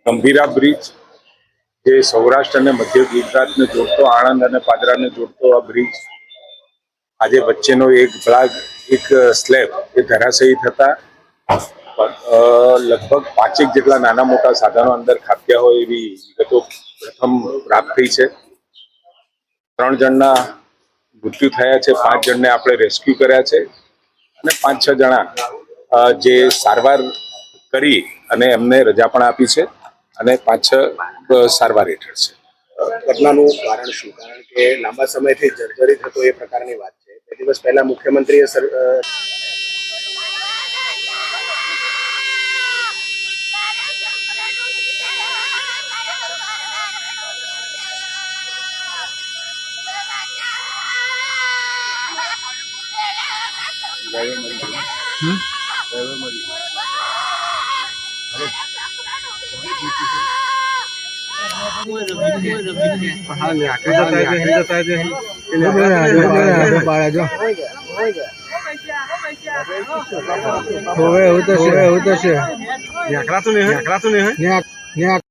Gambhira bridge જે સૌરાષ્ટ્ર અને મધ્ય ગુજરાતને જોડતો, આણંદ અને પાદરાને જોડતો આ બ્રિજ આજે વચ્ચેનો એક ભાગ, એક સ્લેબ એ ધરાશયી થતા લગભગ 5 જેટલા નાના મોટા સાધનો અંદર ખાબક્યા હોય એવી વિગતો પ્રથમ પ્રાપ્ત થઈ છે। 3 જણના મૃત્યુ થયા છે, 5 જણને આપણે રેસ્ક્યુ કર્યા છે અને 5-6 જણા જે સારવાર કરી અને એમને રજા પણ આપી છે અને 5-6 સારવાર હેઠળ છે। ઘટનાનું કારણ શું? કારણ કે લાંબા સમયથી જર્જરિત હતો એ પ્રકારની વાત છે। 2 દિવસ પહેલા મુખ્યમંત્રીએ